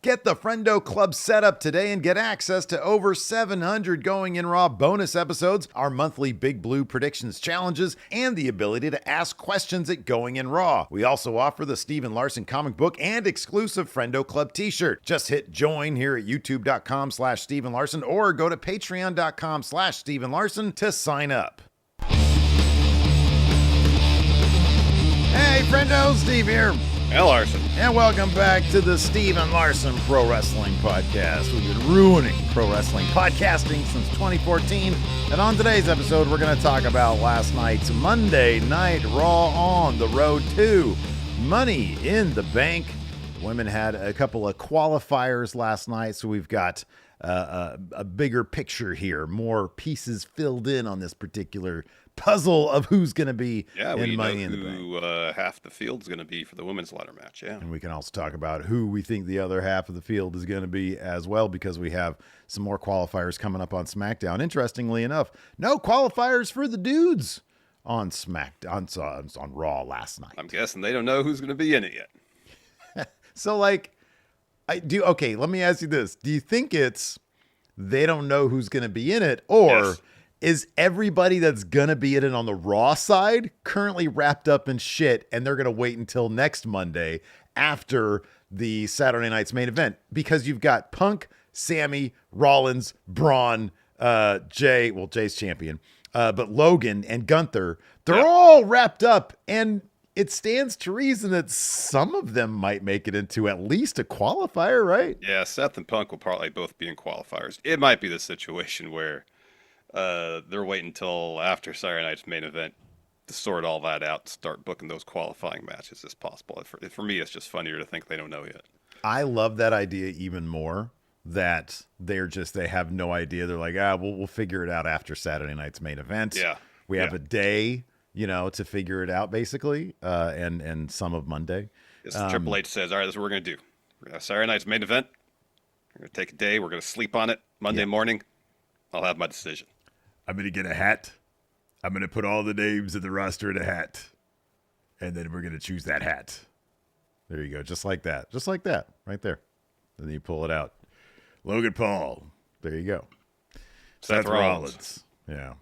Get the Friendo Club set up today and get access to over 700 Going In Raw bonus episodes, our monthly Big Blue predictions challenges, and the ability to ask questions at Going In Raw. We also offer the Steven Larson comic book and exclusive Friendo Club t-shirt. Just hit join here at youtube.com/Steven Larson or go to patreon.com/Steven Larson to sign up. Hey, Friendo, Steve here. Hey, Larson. And welcome back to the Steven Larson Pro Wrestling Podcast. We've been ruining pro wrestling podcasting since 2014. And on today's episode, we're going to talk about last night's Monday Night Raw on the road to Money in the Bank. Women had a couple of qualifiers last night, so we've got a bigger picture here, more pieces filled in on this particular puzzle of who's going to be in Money in the Bank. Who half the field's going to be for the women's ladder match, yeah. And we can also talk about who we think the other half of the field is going to be as well, because we have some more qualifiers coming up on SmackDown. Interestingly enough, no qualifiers for the dudes on SmackDown, on Raw last night. I'm guessing they don't know who's going to be in it yet. So, let me ask you this. Do you think it's they don't know who's going to be in it, or Yes. is everybody that's going to be in it on the Raw side currently wrapped up in shit, and they're going to wait until next Monday after the Saturday night's main event? Because you've got Punk, Sammy, Rollins, Braun, Jay, well, Jay's champion, but Logan and Gunther, they're all wrapped up, and it stands to reason that some of them might make it into at least a qualifier, right? Yeah, Seth and Punk will probably both be in qualifiers. It might be the situation where they're waiting until after Saturday night's main event to sort all that out and start booking those qualifying matches as possible. For me, it's just funnier to think they don't know yet. I love that idea even more, that they have no idea. They're like, we'll figure it out after Saturday night's main event. Yeah. We have a day, to figure it out, basically, and some of Monday. It's Triple H says, all right, this is what we're going to do. We're going to have Saturday night's main event. We're going to take a day. We're going to sleep on it. Monday morning, I'll have my decision. I'm going to get a hat. I'm going to put all the names of the roster in a hat. And then we're going to choose that hat. There you go. Just like that. Just like that. Right there. And then you pull it out. Logan Paul. There you go. Seth Rollins. Yeah.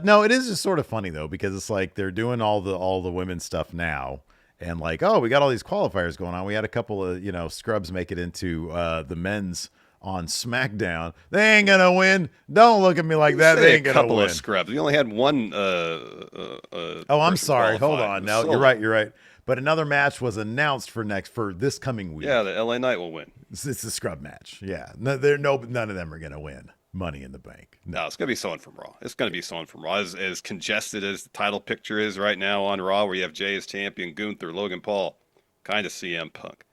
No, it is just sort of funny, though, because it's like they're doing all the women's stuff now. And like, we got all these qualifiers going on. We had a couple of, scrubs make it into the men's on SmackDown. They ain't gonna win. Don't look at me like that. They ain't gonna win. A couple of scrubs. We only had one. I'm sorry. Hold on. No, you're right. But another match was announced for this coming week. Yeah, the LA Knight will win. It's a scrub match. Yeah, none of them are gonna win Money in the Bank. No, it's gonna be someone from Raw. It's gonna be someone from Raw. As congested as the title picture is right now on Raw, where you have Jay as champion, Gunther, Logan Paul, kind of CM Punk,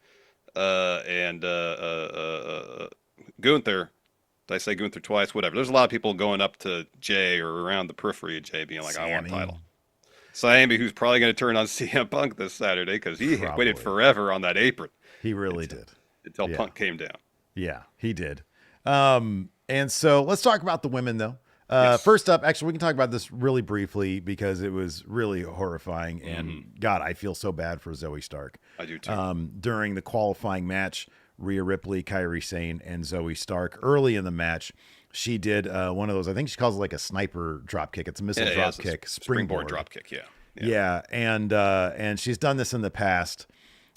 and Gunther. Did I say Gunther twice? Whatever. There's a lot of people going up to Jay or around the periphery of Jay being like, I want a title. Sammy, who's probably going to turn on CM Punk this Saturday because he waited forever on that apron. He really did. Until Punk came down. Yeah, he did. And so let's talk about the women, though. Yes. First up, actually, we can talk about this really briefly because it was really horrifying. And God, I feel so bad for Zoey Stark. I do too. During the qualifying match, Rhea Ripley, Kairi Sane, and Zoey Stark, early in the match, she did one of those, I think she calls it like a sniper drop kick. It's a missile drop kick. Springboard drop kick, yeah. And she's done this in the past,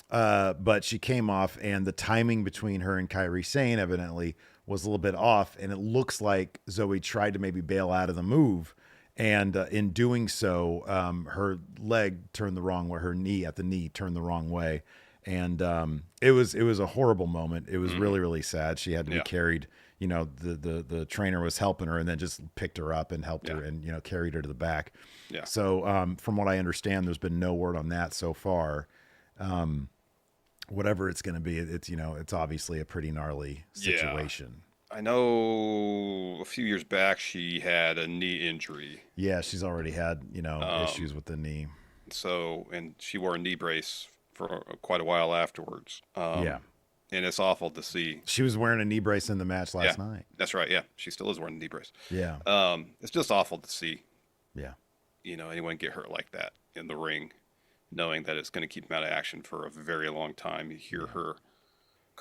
but she came off, and the timing between her and Kairi Sane evidently was a little bit off, and it looks like Zoey tried to maybe bail out of the move, and in doing so, her leg turned the wrong way, her knee at the knee turned the wrong way, and it was a horrible moment. It was really, really sad. She had to be carried. The trainer was helping her and then just picked her up and helped her and carried her to the back. Yeah. So from what I understand, there's been no word on that so far. Whatever it's going to be, it's obviously a pretty gnarly situation. I know a few years back she had a knee injury. Yeah, she's already had, issues with the knee. So, and she wore a knee brace for quite a while afterwards. And it's awful to see. She was wearing a knee brace in the match last night. That's right. Yeah, she still is wearing a knee brace. Yeah. It's just awful to see. Yeah. Anyone get hurt like that in the ring, knowing that it's going to keep them out of action for a very long time. You hear her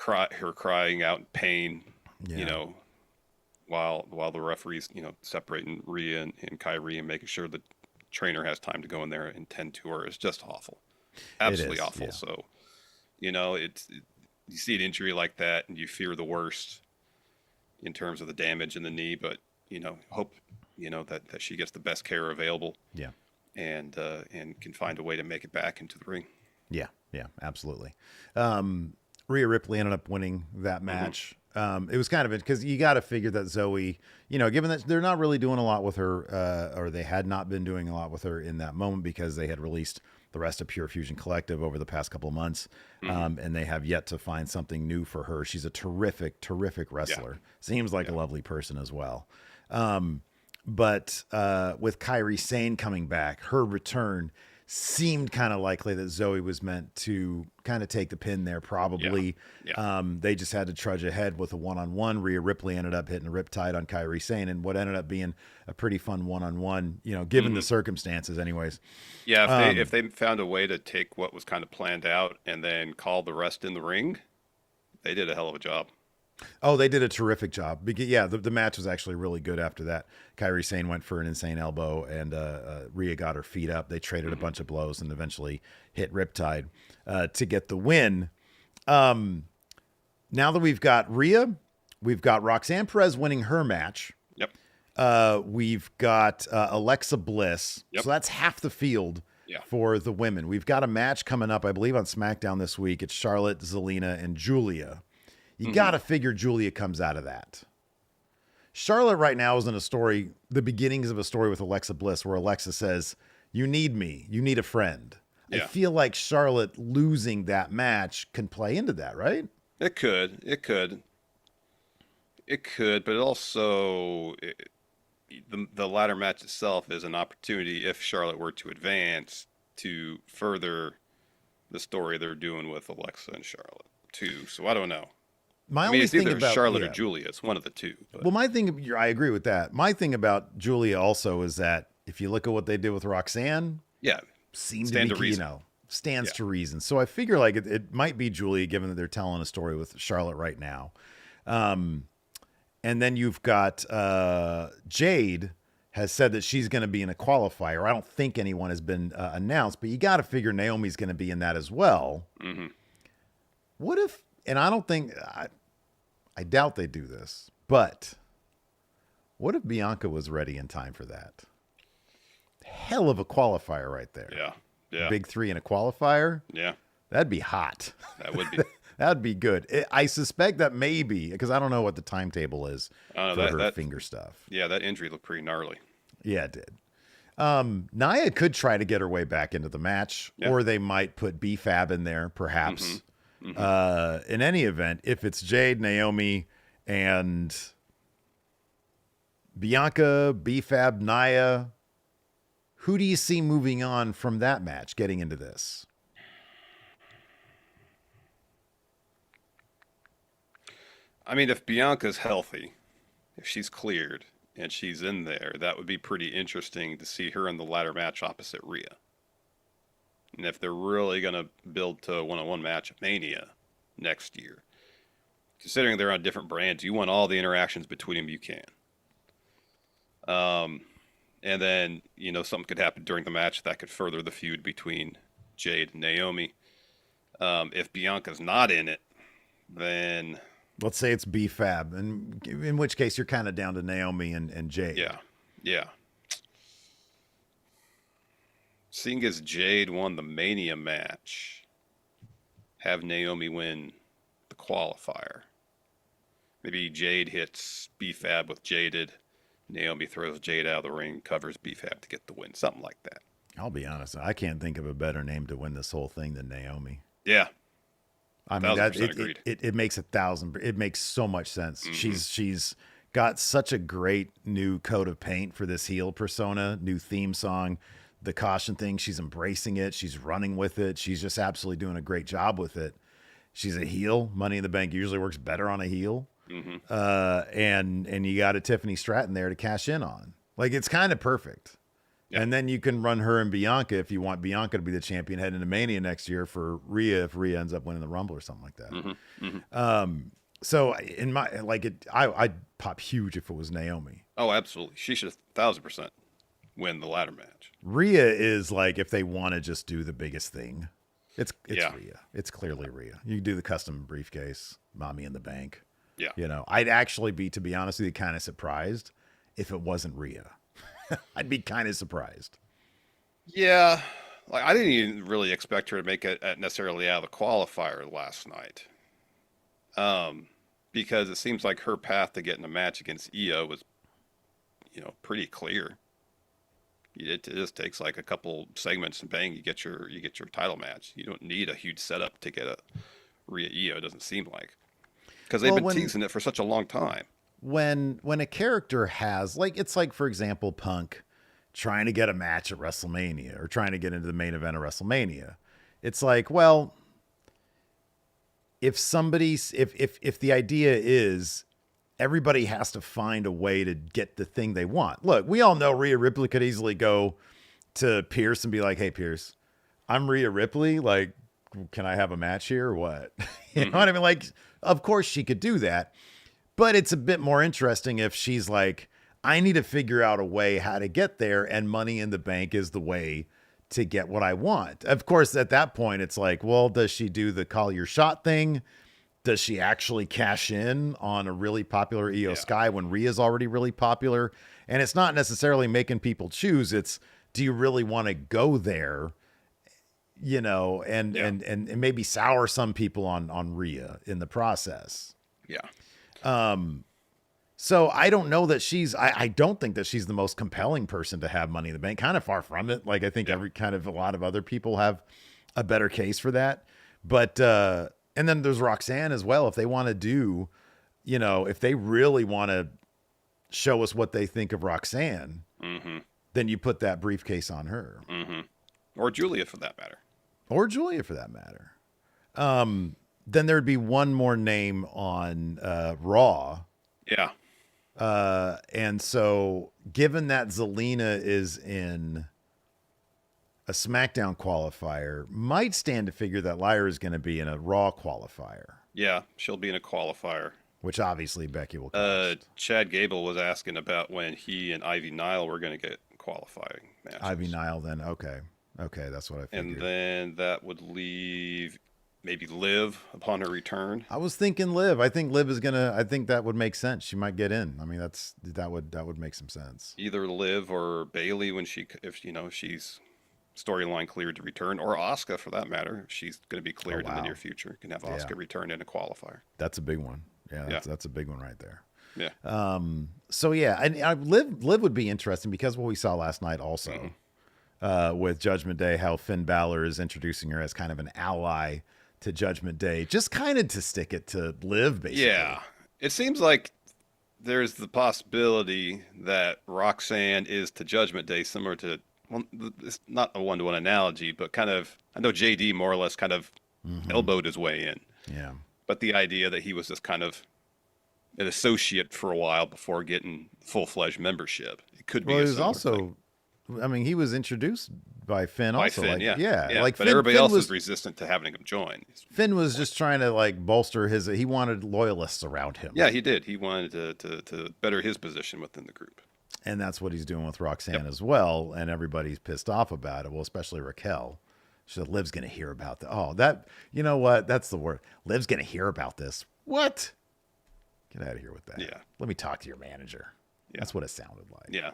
her crying out in pain, Yeah. you know, while the referee's, separating Rhea and Kyrie and making sure the trainer has time to go in there and tend to her is just awful. It Absolutely is. awful. Yeah. So, you see an injury like that and you fear the worst in terms of the damage in the knee, but, hope, that she gets the best care available Yeah. and can find a way to make it back into the ring. Yeah. Yeah. Absolutely. Rhea Ripley ended up winning that match. It was kind of because you got to figure that Zoey, given that they're not really doing a lot with her, or they had not been doing a lot with her in that moment because they had released the rest of Pure Fusion Collective over the past couple of months, and they have yet to find something new for her. She's a terrific, terrific wrestler. Yeah. Seems like a lovely person as well. But with Kairi Sane coming back, her return seemed kind of likely that Zoey was meant to kind of take the pin there, probably. Yeah. They just had to trudge ahead with a one-on-one. Rhea Ripley ended up hitting a riptide on Kairi Sane and what ended up being a pretty fun one-on-one, given the circumstances anyways. Yeah, if they found a way to take what was kind of planned out and then call the rest in the ring, they did a hell of a job. Oh, they did a terrific job. Yeah, the match was actually really good after that. Kairi Sane went for an insane elbow, and Rhea got her feet up. They traded a bunch of blows and eventually hit Riptide to get the win. Now that we've got Rhea, we've got Roxanne Perez winning her match. Yep. We've got Alexa Bliss. Yep. So that's half the field for the women. We've got a match coming up, I believe, on SmackDown this week. It's Charlotte, Zelina, and Julia. You got to figure Julia comes out of that. Charlotte right now is in a story, the beginnings of a story with Alexa Bliss, where Alexa says, "You need me. You need a friend." Yeah. I feel like Charlotte losing that match can play into that, right? It could, but also the ladder match itself is an opportunity if Charlotte were to advance to further the story they're doing with Alexa and Charlotte too. So I don't know. Only thing either about Charlotte or Julia. It's one of the two. But. Well, I agree with that. My thing about Julia also is that if you look at what they did with Roxanne, seems to be, stands to reason. So I figure like it might be Julia, given that they're telling a story with Charlotte right now. And then you've got Jade has said that she's going to be in a qualifier. I don't think anyone has been announced, but you got to figure Naomi's going to be in that as well. Mm-hmm. What if? And I don't think, I doubt they do this, but what if Bianca was ready in time for that? Hell of a qualifier right there. Yeah. Big three in a qualifier. Yeah. That'd be hot. That would be. That'd be good. I suspect that maybe, because I don't know what the timetable is for her finger stuff. Yeah, that injury looked pretty gnarly. Yeah, it did. Nia could try to get her way back into the match, or they might put B-Fab in there, perhaps. In any event, if it's Jade, Naomi, and Bianca, B-Fab, Nia, who do you see moving on from that match, getting into this? I mean, if Bianca's healthy, if she's cleared and she's in there, that would be pretty interesting to see her in the ladder match opposite Rhea. And if they're really going to build to a one-on-one match at Mania next year, considering they're on different brands, you want all the interactions between them you can. And then, something could happen during the match that could further the feud between Jade and Naomi. If Bianca's not in it, then... Let's say it's B-Fab, and in which case you're kind of down to Naomi and Jade. Yeah. Seeing as Jade won the Mania match, have Naomi win the qualifier. Maybe Jade hits B-Fab with Jaded. Naomi throws Jade out of the ring, covers B-Fab to get the win. Something like that. I'll be honest. I can't think of a better name to win this whole thing than Naomi. Yeah. I mean, it makes it makes so much sense. Mm-hmm. She's got such a great new coat of paint for this heel persona, new theme song, the caution thing. She's embracing it. She's running with it. She's just absolutely doing a great job with it. She's a heel. Money in the Bank usually works better on a heel. Mm-hmm. And you got a Tiffany Stratton there to cash in on. Like, it's kind of perfect. Yeah. And then you can run her and Bianca if you want Bianca to be the champion heading into Mania next year for Rhea if Rhea ends up winning the Rumble or something like that. Mm-hmm. Mm-hmm. So in my I'd pop huge if it was Naomi. Oh, absolutely. She should 1,000% win the ladder match. Rhea is like if they want to just do the biggest thing, it's Yeah. Rhea. It's clearly Rhea. You can do the custom briefcase, Mommy in the Bank. Yeah. You know, I'd actually be, to be honest with you, kind of surprised if it wasn't Rhea. I'd be kind of surprised. Yeah. Like I didn't even really expect her to make it necessarily out of the qualifier last night. Because it seems like her path to getting a match against Io was, pretty clear. It just takes like a couple segments and bang, you get your title match. You don't need a huge setup to get a Rhea Io. It doesn't seem like, because they've been teasing it for such a long time. When a character has it's like, for example, Punk trying to get a match at WrestleMania or trying to get into the main event of WrestleMania. It's like, well, if the idea is everybody has to find a way to get the thing they want. Look, we all know Rhea Ripley could easily go to Pierce and be like, "Hey, Pierce, I'm Rhea Ripley. Like, can I have a match here or what?" You know what I mean? Like, of course she could do that, but it's a bit more interesting if she's like, "I need to figure out a way how to get there, and Money in the Bank is the way to get what I want." Of course, at that point, it's like, well, does she do the call your shot thing? Does she actually cash in on a really popular Io Sky when Rhea's already really popular? And it's not necessarily making people choose. It's, do you really want to go there? And maybe sour some people on Rhea in the process. Yeah. So I don't know that I don't think that she's the most compelling person to have Money in the Bank. Kind of far from it. Like, I think a lot of other people have a better case for that. But, and then there's Roxanne as well. If they want to do, if they really want to show us what they think of Roxanne, then you put that briefcase on her. Or Julia for that matter. Then there'd be one more name on Raw. Yeah. And so given that Zelina is in a SmackDown qualifier, might stand to figure that Lyra is going to be in a Raw qualifier. Yeah, she'll be in a qualifier. Which obviously Becky will cost. Chad Gable was asking about when he and Ivy Nile were going to get qualifying matches. Ivy Nile then, okay. Okay, that's what I figured. And then that would leave maybe Liv upon her return. I was thinking Liv. I think Liv is I think that would make sense. She might get in. I mean, that would make some sense. Either Liv or Bailey if she's storyline cleared to return, or Asuka for that matter. If she's going to be cleared in the near future, can have Asuka return in a qualifier. That's a big one. Yeah, that's a big one right there. Yeah. So yeah, and Liv would be interesting because what we saw last night also with Judgment Day, how Finn Balor is introducing her as kind of an ally to Judgment Day, just kind of to stick it to Liv, basically. Yeah, it seems like there's the possibility that Roxanne is to Judgment Day similar to. Well, it's not a one-to-one analogy, but kind of, I know JD more or less kind of elbowed his way in. Yeah. But the idea that he was just kind of an associate for a while before getting full-fledged membership. It could be a similar thing. I mean, he was introduced by Finn also. Finn, yeah. Like but everybody else was resistant to having him join. Finn was just trying to bolster he wanted loyalists around him. Yeah, he did. He wanted to better his position within the group. And that's what he's doing with Roxanne as well. And everybody's pissed off about it. Well, especially Raquel. She said, Liv's going to hear about that. Oh, you know what? That's the word. Liv's going to hear about this. What? Get out of here with that. Yeah. Let me talk to your manager. Yeah. That's what it sounded like. Yeah.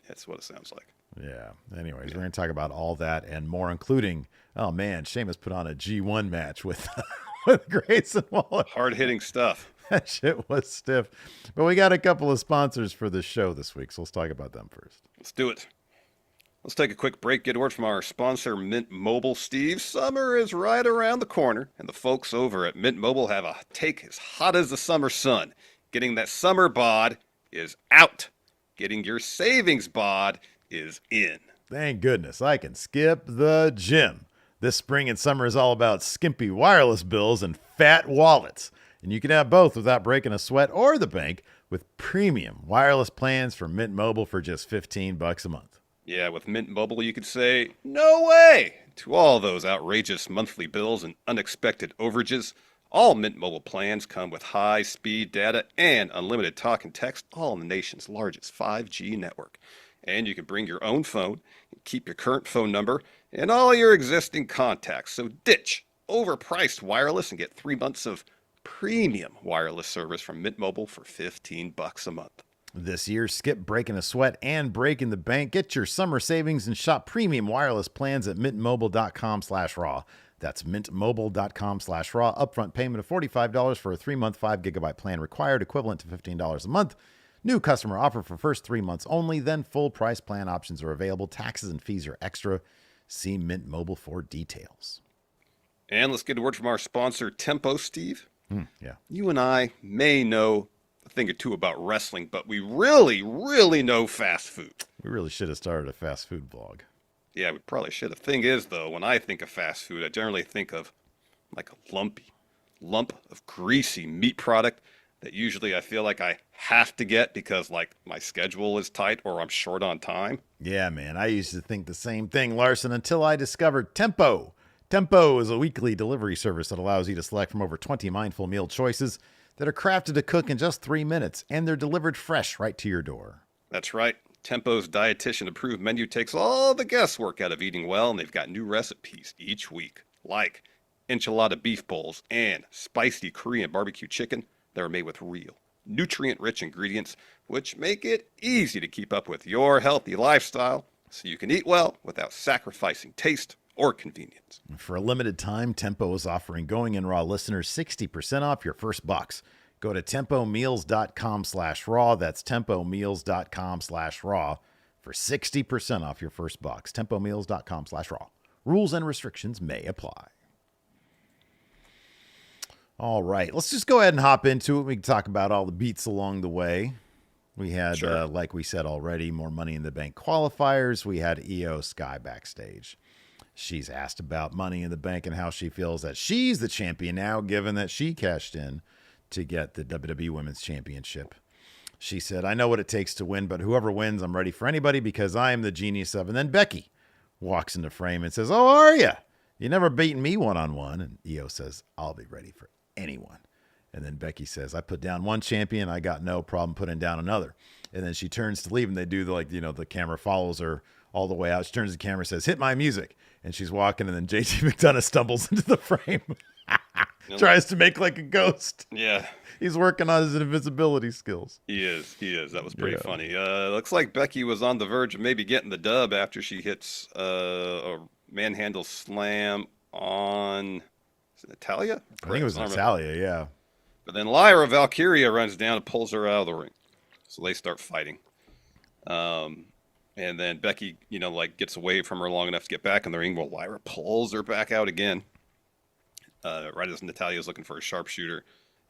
That's what it sounds like. Yeah. Anyways, we're going to talk about all that and more, including, oh man, Sheamus put on a G1 match with Grayson Waller. Hard-hitting stuff. That shit was stiff. But we got a couple of sponsors for this show this week, so let's talk about them first. Let's do it. Let's take a quick break, get a word from our sponsor, Mint Mobile. Steve, summer is right around the corner, and the folks over at Mint Mobile have a take as hot as the summer sun. Getting that summer bod is out. Getting your savings bod is in. Thank goodness. I can skip the gym. This spring and summer is all about skimpy wireless bills and fat wallets. And you can have both without breaking a sweat or the bank with premium wireless plans from Mint Mobile for just $15 a month. Yeah, with Mint Mobile, you could say, no way to all those outrageous monthly bills and unexpected overages. All Mint Mobile plans come with high speed data and unlimited talk and text, all in the nation's largest 5G network. And you can bring your own phone and keep your current phone number and all your existing contacts. So ditch overpriced wireless and get 3 months of premium wireless service from Mint Mobile for $15 a month. This year, skip breaking a sweat and breaking the bank. Get your summer savings and shop premium wireless plans at mintmobile.com/raw. That's mintmobile.com/raw. Upfront payment of $45 for a 3-month 5 GB plan required, equivalent to $15 a month. New customer offer for first 3 months only. Then full price plan options are available. Taxes and fees are extra. See Mint Mobile for details. And let's get a word from our sponsor, Tempo, Steve. Yeah. You and I may know a thing or two about wrestling, but we really, really know fast food. We really should have started a fast food vlog. Yeah, we probably should. The thing is, though, when I think of fast food, I generally think of like a lumpy lump of greasy meat product that usually I feel like I have to get because like my schedule is tight or I'm short on time. Yeah, man. I used to think the same thing, Larson, until I discovered Tempo. Tempo is a weekly delivery service that allows you to select from over 20 mindful meal choices that are crafted to cook in just 3 minutes, and they're delivered fresh right to your door. That's right. Tempo's dietitian-approved menu takes all the guesswork out of eating well, and they've got new recipes each week, like enchilada beef bowls and spicy Korean barbecue chicken that are made with real, nutrient-rich ingredients, which make it easy to keep up with your healthy lifestyle so you can eat well without sacrificing taste or convenience. For a limited time, Tempo is offering Going In Raw listeners 60% off your first box. Go to tempomeals.com/raw. That's tempomeals.com/raw for 60% off your first box. Tempomeals.com/raw. Rules and restrictions may apply. All right, let's just go ahead and hop into it. We can talk about all the beats along the way. We had, Sure. like we said already, more Money in the Bank qualifiers. We had Io Sky backstage. She's asked about Money in the Bank and how she feels that she's the champion now, given that she cashed in to get the WWE Women's Championship. She said, I know what it takes to win, but whoever wins, I'm ready for anybody because I am the genius of. And then Becky walks into frame and says, oh, are you? You never beaten me one-on-one. And Io says, I'll be ready for anyone. And then Becky says, I put down one champion. I got no problem putting down another. And then she turns to leave and they do the camera follows her all the way out. She turns to the camera and says, hit my music. And she's walking and then JT McDonough stumbles into the frame. Tries to make like a ghost. Yeah. He's working on his invisibility skills. He is. That was pretty funny. Looks like Becky was on the verge of maybe getting the dub after she hits a manhandle slam on Natalia? I think it was Natalia, yeah. But then Lyra Valkyria runs down and pulls her out of the ring. So they start fighting. And then Becky, gets away from her long enough to get back in the ring. Well, Lyra pulls her back out again. Right as Natalia's looking for a sharpshooter.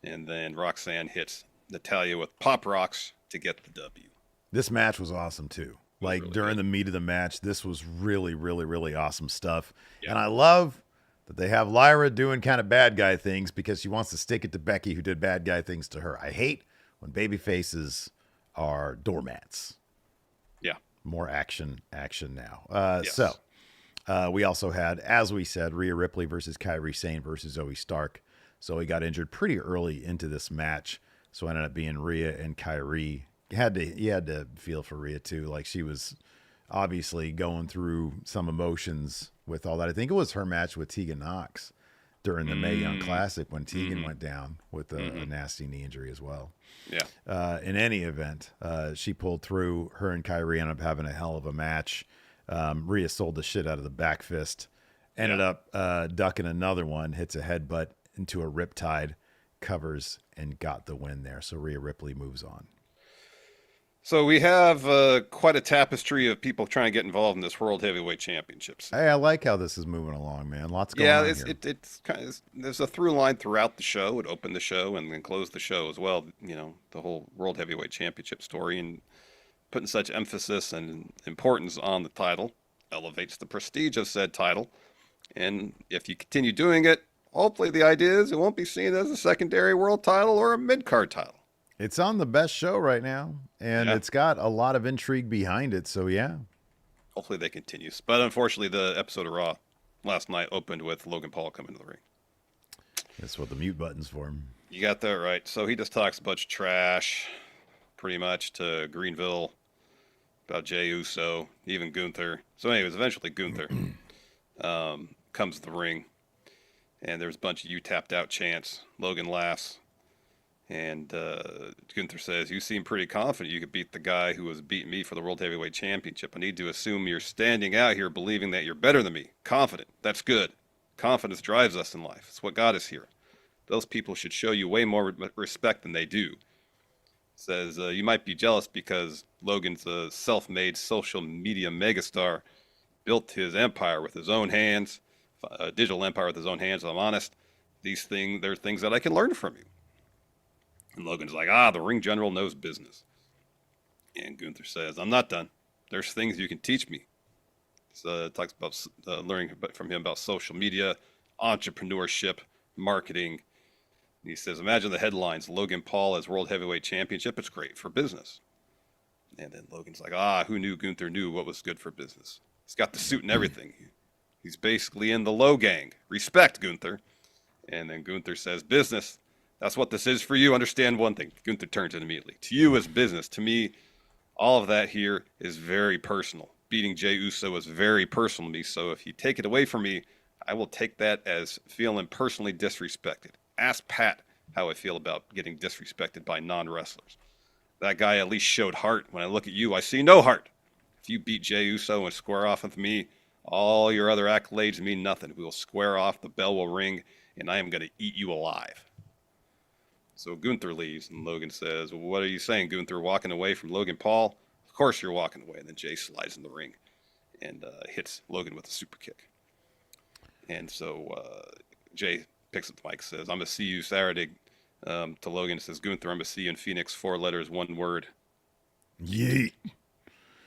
And then Roxanne hits Natalia with pop rocks to get the W. This match was awesome, too. Like, really during the meat of the match, this was really, really, really awesome stuff. Yeah. And I love that they have Lyra doing kind of bad guy things because she wants to stick it to Becky, who did bad guy things to her. I hate when baby faces are doormats. Yeah. More action now. Yes. So we also had, as we said, Rhea Ripley versus Kairi Sane versus Zoey Stark. Zoey got injured pretty early into this match, so it ended up being Rhea and Kairi. You had to feel for Rhea too. Like, she was obviously going through some emotions with all that. I think it was her match with Tegan Nox during the Mae Young Classic when Tegan went down with a nasty knee injury as well. Yeah. In any event, she pulled through. Her and Kairi ended up having a hell of a match. Rhea sold the shit out of the back fist. Ended up ducking another one, hits a headbutt into a riptide, covers, and got the win there. So Rhea Ripley moves on. So we have quite a tapestry of people trying to get involved in this World Heavyweight Championships. Hey, I like how this is moving along, man. Lots going on here. It's kind of, there's a through line throughout the show. It opened the show and then closed the show as well. The whole World Heavyweight Championship story, and putting such emphasis and importance on the title elevates the prestige of said title. And if you continue doing it, hopefully the idea is it won't be seen as a secondary world title or a mid-card title. It's on the best show right now, and it's got a lot of intrigue behind it, so yeah. hopefully they continue. But unfortunately, the episode of Raw last night opened with Logan Paul coming to the ring. That's what the mute button's for. You got that right. So he just talks a bunch of trash, pretty much, to Greenville about Jey Uso, even Gunther. So anyways, eventually Gunther comes to the ring, and there's a bunch of "you tapped out" chants. Logan laughs, and Gunther says, "You seem pretty confident you could beat the guy who was beating me for the World Heavyweight Championship. I need to assume you're standing out here believing that you're better than me. Confident. That's good. Confidence drives us in life. It's what got us here. Those people should show you way more respect than they do." Says, you might be jealous because Logan's a self-made social media megastar, built his empire with his own hands, a digital empire with his own hands. I'm honest. They're things that I can learn from you. And Logan's like, the ring general knows business. And Gunther says, I'm not done. There's things you can teach me. So talks about learning from him about social media, entrepreneurship, marketing. And he says, imagine the headlines. Logan Paul as World Heavyweight Championship. It's great for business. And then Logan's like, who knew Gunther knew what was good for business? He's got the suit and everything. He's basically in the low gang. Respect, Gunther. And then Gunther says, business. That's what this is for you. Understand one thing. Gunther turns it immediately. To you as business. To me, all of that here is very personal. Beating Jey Uso is very personal to me. So if you take it away from me, I will take that as feeling personally disrespected. Ask Pat how I feel about getting disrespected by non-wrestlers. That guy at least showed heart. When I look at you, I see no heart. If you beat Jey Uso and square off with me, all your other accolades mean nothing. We will square off, the bell will ring, and I am going to eat you alive. So Gunther leaves, and Logan says, well, what are you saying, Gunther, walking away from Logan Paul? Of course you're walking away. And then Jey slides in the ring and hits Logan with a super kick. And so Jey picks up the mic, says, I'm going to see you Saturday. To Logan, says, Gunther, I'm going to see you in Phoenix, 4 letters, 1 word. Yeet.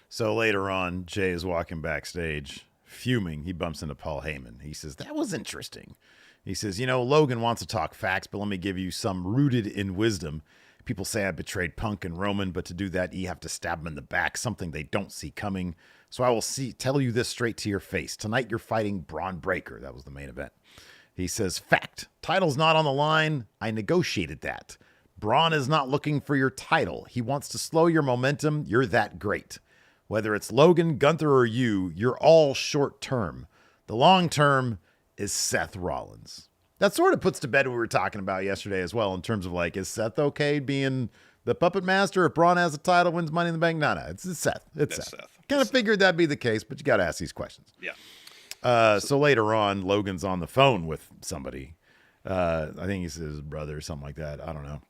So later on, Jey is walking backstage, fuming. He bumps into Paul Heyman. He says, that was interesting. He says, Logan wants to talk facts, but let me give you some rooted in wisdom. People say I betrayed Punk and Roman, but to do that, you have to stab them in the back, something they don't see coming. So I will tell you this straight to your face. Tonight, you're fighting Braun Breaker. That was the main event. He says, fact, title's not on the line. I negotiated that. Braun is not looking for your title. He wants to slow your momentum. You're that great. Whether it's Logan, Gunther, or you, you're all short term. The long term is Seth Rollins. That sort of puts to bed what we were talking about yesterday as well in terms of is Seth okay being the puppet master? If Braun has a title, wins Money in the Bank? No, it's Seth. It's Seth. Kind of figured that'd be the case, but you got to ask these questions. Yeah. So later on, Logan's on the phone with somebody. I think he says his brother or something like that. I don't know.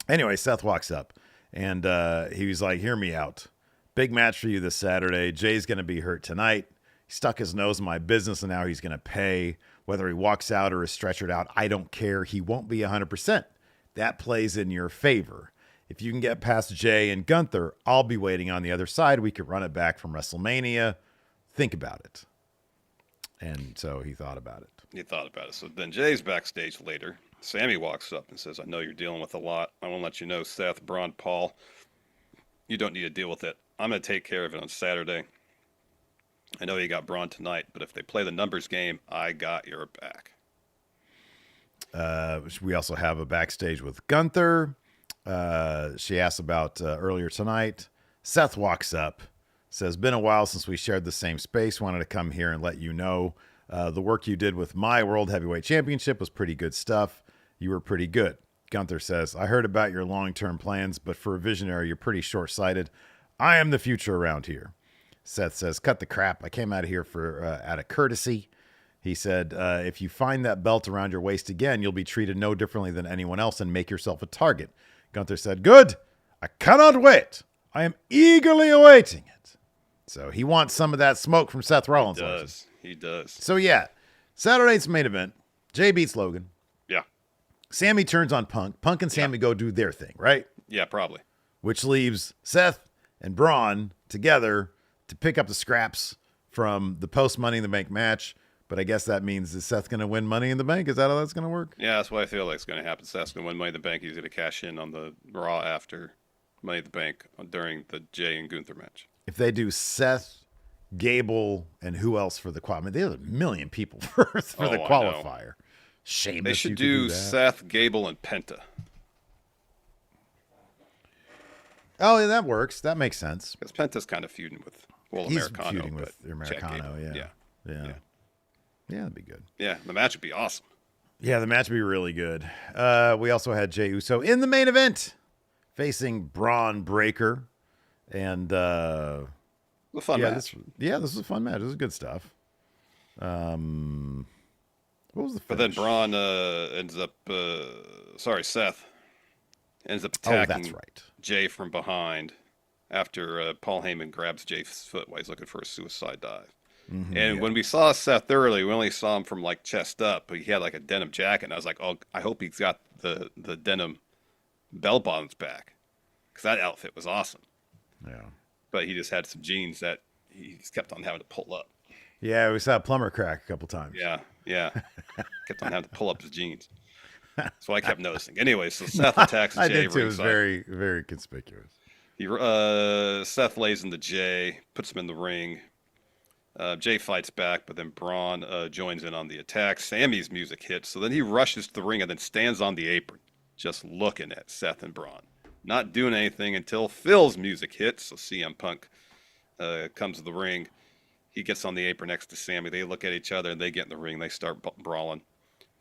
Anyway, Seth walks up and he was like, hear me out. Big match for you this Saturday. Jay's going to be hurt tonight. He stuck his nose in my business and now he's going to pay. Whether he walks out or is stretchered out, I don't care. He won't be 100%. That plays in your favor. If you can get past Jey and Gunther, I'll be waiting on the other side. We could run it back from WrestleMania. Think about it. And so he thought about it. He thought about it. So then Jay's backstage later. Sammy walks up and says, I know you're dealing with a lot. I want to let you know, Seth, Braun, Paul, you don't need to deal with it. I'm going to take care of it on Saturday. I know you got Braun tonight, but if they play the numbers game, I got your back. We also have a backstage with Gunther. She asked about earlier tonight. Seth walks up, says, been a while since we shared the same space. Wanted to come here and let you know the work you did with my World Heavyweight Championship was pretty good stuff. You were pretty good. Gunther says, I heard about your long-term plans, but for a visionary, you're pretty short-sighted. I am the future around here. Seth says, cut the crap. I came out of here out of courtesy. He said, if you find that belt around your waist again, you'll be treated no differently than anyone else and make yourself a target. Gunther said, good. I cannot wait. I am eagerly awaiting it. So he wants some of that smoke from Seth Rollins. He does. So yeah, Saturday's main event. Jey beats Logan. Yeah. Sammy turns on Punk. Punk and Sammy go do their thing, right? Yeah, probably. Which leaves Seth and Braun together to pick up the scraps from the post Money in the Bank match. But I guess that means, is Seth going to win Money in the Bank? Is that how that's going to work? Yeah, that's what I feel like is going to happen. Seth's going to win Money in the Bank. He's going to cash in on the Raw after Money in the Bank during the Jey and Gunther match. If they do Seth, Gable, and who else for the qual? I mean, there's a million people for the qualifier. Sheamus, they should you do, could do that. Seth, Gable, and Penta. Oh, yeah, that works. That makes sense. Because Penta's kind of feuding with He's Americano. feuding with Americano, yeah. Yeah, that'd be good. Yeah, the match would be awesome. Yeah, the match would be really good. We also had Jey Uso in the main event facing Braun Breaker. And a fun match. This was a fun match. This was good stuff. What was the finish? But then Braun Seth ends up attacking Jay from behind after Paul Heyman grabs Jay's foot while he's looking for a suicide dive. And when we saw Seth early, we only saw him from like chest up, but he had like a denim jacket, and I was like, oh, I hope he's got the denim bell bottoms back, because that outfit was awesome. Yeah. But he just had some jeans that he just kept on having to pull up. Yeah, we saw Plumber crack a couple times. Yeah. Kept on having to pull up his jeans. So I kept noticing. Anyway, so Seth attacks Jay. I did too. It was very, very conspicuous. Seth lays into Jay, puts him in the ring. Jay fights back, but then Braun joins in on the attack. Sammy's music hits, so then he rushes to the ring and then stands on the apron, just looking at Seth and Braun. Not doing anything until Phil's music hits, so CM Punk comes to the ring. He gets on the apron next to Sammy. They look at each other, and they get in the ring. They start brawling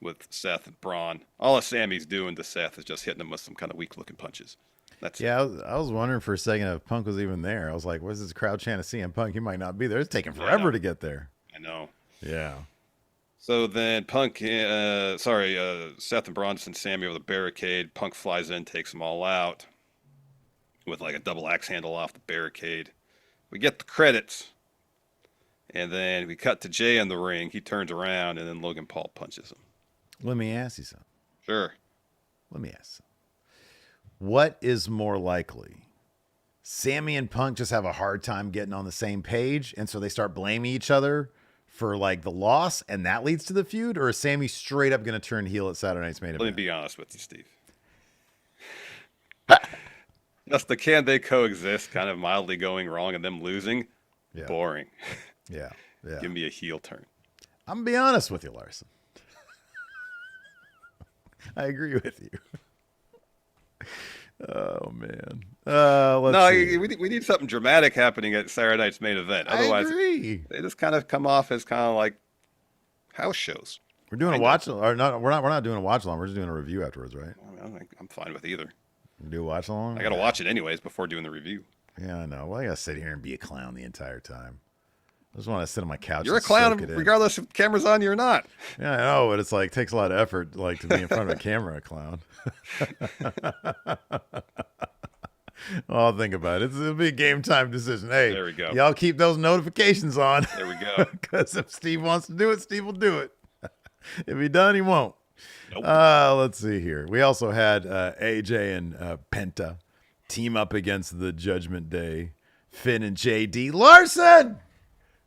with Seth and Braun. All that Sammy's doing to Seth is just hitting him with some kind of weak-looking punches. That's it. I was wondering for a second if Punk was even there. I was like, what's this crowd chanting CM Punk? He might not be there. It's taking forever to get there. I know. Yeah. So then Seth and Braun send Sammy over the barricade. Punk flies in, takes them all out with like a double axe handle off the barricade. We get the credits, and then we cut to Jay in the ring. He turns around, and then Logan Paul punches him. Let me ask you something. Sure. Let me ask something. What is more likely? Sammy and Punk just have a hard time getting on the same page, and so they start blaming each other for like the loss, and that leads to the feud? Or is Sammy straight up going to turn heel at Saturday Night's Main Event? Let me be honest with you, Steve. Just the can they coexist kind of mildly going wrong and them losing? Yeah. Boring. Yeah. Give me a heel turn. I'm going to be honest with you, Larson. I agree with you. Oh, man. Let's see. We need something dramatic happening at Saturday Night's Main Event. Otherwise, I agree. They just kind of come off as kind of like house shows. We're doing a watch, or not? We're not doing a watch along. We're just doing a review afterwards, right? I'm fine with either. Do a watch along. I got to watch it anyways before doing the review. Yeah, I know. Well, I got to sit here and be a clown the entire time. I just want to sit on my couch. You're a clown regardless if camera's on you or not. Yeah, I know, but it's like takes a lot of effort, like to be in front of a camera, a clown. Well, I'll think about it. It'll be a game time decision. Hey, there we go. Y'all keep those notifications on. There we go. Because if Steve wants to do it, Steve will do it. If he doesn't, he won't. Nope. Let's see here. We also had AJ and Penta team up against the Judgment Day. Finn and JD. Larson!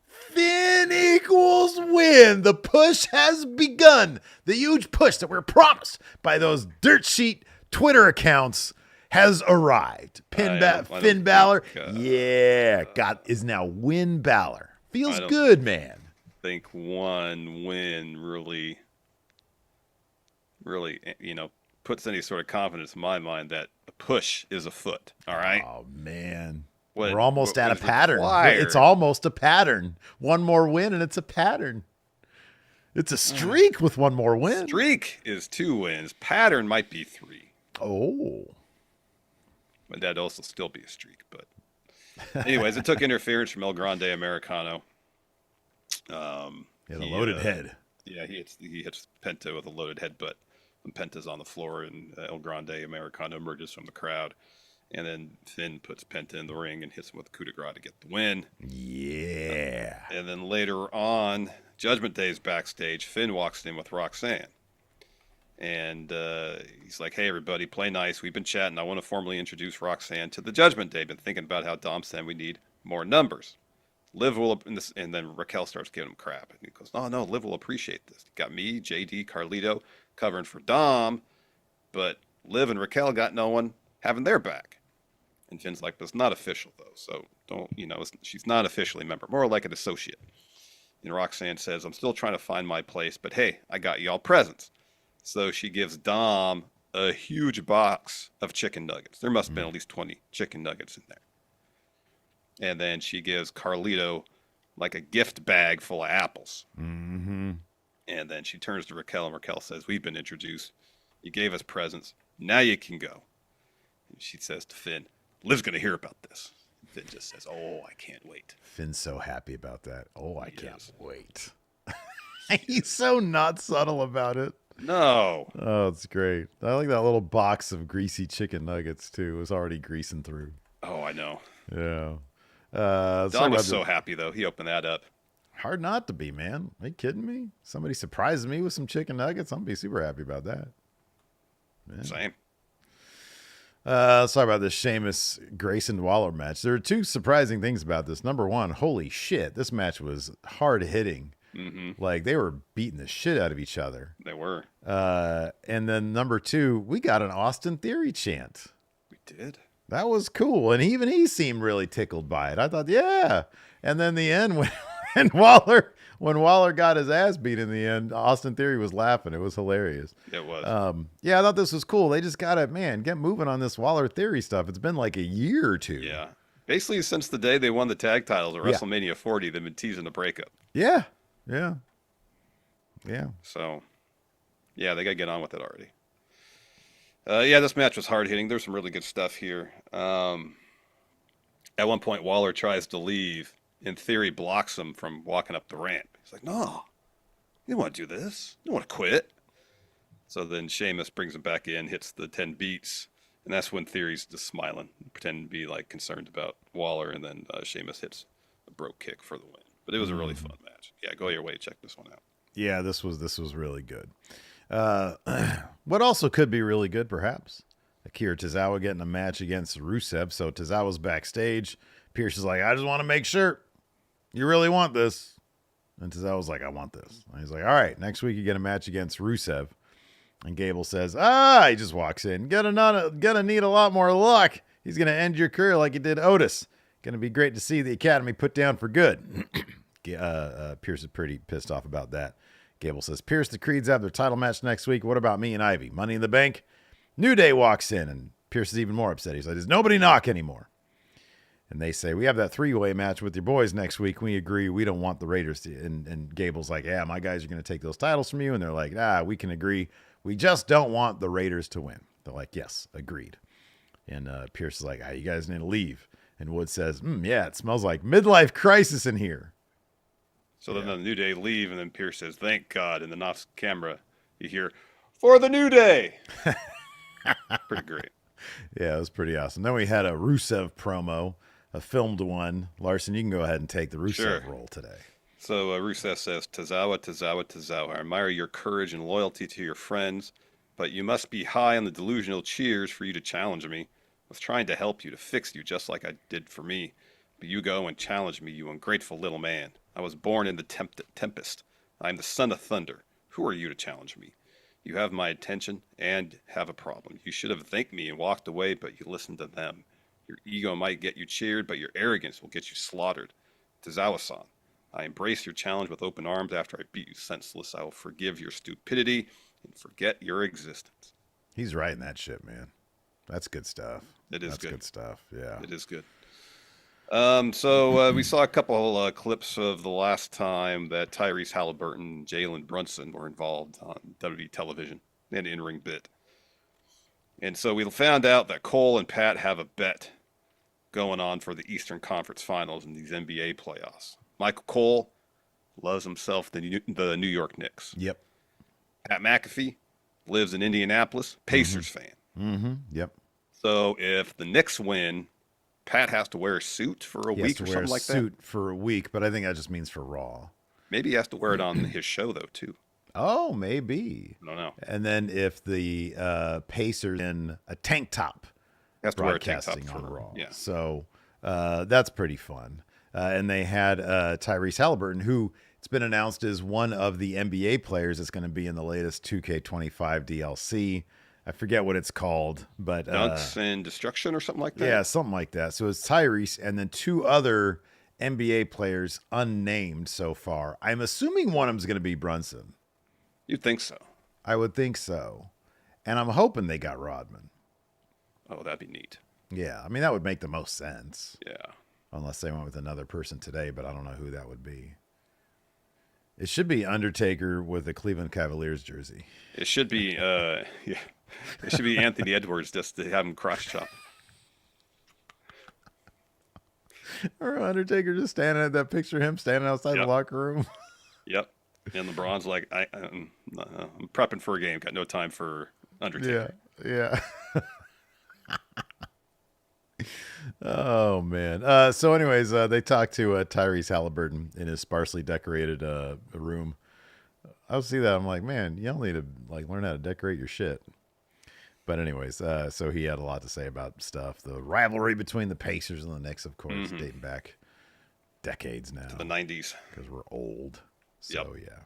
Finn equals win. The push has begun. The huge push that we're promised by those dirt sheet Twitter accounts has arrived. Finn Balor, is now Win Balor. Feels good, man. I think one win really, puts any sort of confidence in my mind that the push is afoot. All right. Oh man, we're almost at a pattern. It's almost a pattern. One more win, and it's a pattern. It's a streak with one more win. Streak is 2 wins. Pattern might be 3. Oh. But that'd also still be a streak. But anyways, it took interference from El Grande Americano. The loaded head. Yeah, he hits Penta with a loaded headbutt when Penta's on the floor, and El Grande Americano emerges from the crowd. And then Finn puts Penta in the ring and hits him with a coup de grace to get the win. Yeah. And then later on, Judgment Day's backstage. Finn walks in with Roxanne. And he's like, hey, everybody, play nice. We've been chatting. I want to formally introduce Roxanne to the Judgment Day. Been thinking about how Dom said we need more numbers. Liv will, and then Raquel starts giving him crap. And he goes, oh, no, Liv will appreciate this. Got me, JD, Carlito covering for Dom, but Liv and Raquel got no one having their back. And Finn's like, but it's not official, though. So don't, she's not officially a member, more like an associate. And Roxanne says, I'm still trying to find my place, but hey, I got y'all presents. So she gives Dom a huge box of chicken nuggets. There must have been at least 20 chicken nuggets in there. And then she gives Carlito like a gift bag full of apples. Mm-hmm. And then she turns to Raquel, and Raquel says, we've been introduced. You gave us presents. Now you can go. And she says to Finn, Liv's going to hear about this. And Finn just says, oh, I can't wait. Finn's so happy about that. Oh, I can't wait. He's so not subtle about it. No. Oh, it's great. I like that little box of greasy chicken nuggets, too. It was already greasing through. Oh, I know. Yeah. Don was so happy, though. He opened that up. Hard not to be, man. Are you kidding me? Somebody surprises me with some chicken nuggets. I'm going to be super happy about that. Man. Same. Let's talk about this Sheamus Grayson Waller match. There are two surprising things about this. Number one, holy shit, this match was hard hitting. Mm-hmm. Like they were beating the shit out of each other. They were. And then number two, we got an Austin Theory chant. We did. That was cool. And even he seemed really tickled by it. I thought, yeah. And then the end when Waller got his ass beat in the end, Austin Theory was laughing. It was hilarious. It was. Yeah, I thought this was cool. They just got to, get moving on this Waller Theory stuff. It's been like a year or two. Yeah. Basically, since the day they won the tag titles at WrestleMania 40, they've been teasing the breakup. Yeah. So, yeah, they got to get on with it already. Yeah, this match was hard hitting. There's some really good stuff here. At one point, Waller tries to leave. In Theory, blocks him from walking up the ramp. He's like, no, you don't want to do this. You don't want to quit. So then Sheamus brings him back in, hits the 10 beats. And that's when Theory's just smiling, pretending to be like concerned about Waller. And then Sheamus hits a broke kick for the win. But it was a really fun match. Yeah, go your way. Check this one out. Yeah, this was really good. What also could be really good, perhaps, Akira Tozawa getting a match against Rusev. So Tozawa's backstage. Pierce is like, I just want to make sure you really want this. And Tozawa's like, I want this. And he's like, all right, next week you get a match against Rusev. And Gable says, he just walks in. Gonna need a lot more luck. He's going to end your career like he did Otis. Going to be great to see the Academy put down for good. Pierce is pretty pissed off about that. Gable says, Pierce, the Creeds have their title match next week. What about me and Ivy? Money in the Bank? New Day walks in, and Pierce is even more upset. He's like, there's nobody knock anymore. And they say, we have that three-way match with your boys next week. We agree we don't want the Raiders to. And Gable's like, yeah, my guys are going to take those titles from you. And they're like, we can agree. We just don't want the Raiders to win. They're like, yes, agreed. And Pierce is like, you guys need to leave. And Wood says, yeah, it smells like midlife crisis in here. So then the New Day leave, and then Pierce says, thank God. And then off camera, you hear, for the New Day. Pretty great. Yeah, it was pretty awesome. Then we had a Rusev promo, a filmed one. Larson, you can go ahead and take the Rusev role today. So Rusev says, Tozawa, I admire your courage and loyalty to your friends, but you must be high on the delusional cheers for you to challenge me. I was trying to help you, to fix you, just like I did for me. But you go and challenge me, you ungrateful little man. I was born in the tempest. I am the son of thunder. Who are you to challenge me? You have my attention and have a problem. You should have thanked me and walked away, but you listened to them. Your ego might get you cheered, but your arrogance will get you slaughtered. Tozawa-san, I embrace your challenge with open arms after I beat you senseless. I will forgive your stupidity and forget your existence. He's writing that shit, man. That's good stuff. That's good stuff. Yeah. It is good. So we saw a couple clips of the last time that Tyrese Halliburton and Jalen Brunson were involved on WWE television, an in-ring bit. And so we found out that Cole and Pat have a bet going on for the Eastern Conference Finals in these NBA playoffs. Michael Cole loves himself the New York Knicks. Yep. Pat McAfee lives in Indianapolis, Pacers fan. Mm-hmm. Yep. So if the Knicks win, Pat has to wear a suit for a week or something like that. Suit for a week, but I think that just means for Raw. Maybe he has to wear it on his show though too. Oh, maybe. I don't know. And then if the Pacers in a tank top, has to wear a tank top on for Raw. Yeah. So that's pretty fun. And they had Tyrese Halliburton, who it's been announced is one of the NBA players that's going to be in the latest 2K25 DLC. I forget what it's called, but Dunks and Destruction or something like that. Yeah, something like that. So it's Tyrese and then two other NBA players unnamed so far. I'm assuming one of them's going to be Brunson. You'd think so. I would think so. And I'm hoping they got Rodman. Oh, that'd be neat. Yeah, I mean, that would make the most sense. Yeah. Unless they went with another person today, but I don't know who that would be. It should be Undertaker with a Cleveland Cavaliers jersey. It should be, yeah. It should be Anthony Edwards just to have him cross chop. Or Undertaker just standing at that picture of him standing outside the locker room. Yep. And LeBron's like, I'm prepping for a game. Got no time for Undertaker. Yeah. Oh, man. So anyways, they talked to Tyrese Halliburton in his sparsely decorated room. I see that. I'm like, man, you all need to like learn how to decorate your shit. But anyways, so he had a lot to say about stuff. The rivalry between the Pacers and the Knicks, of course, dating back decades now. To the 90s. Because we're old. So, yeah.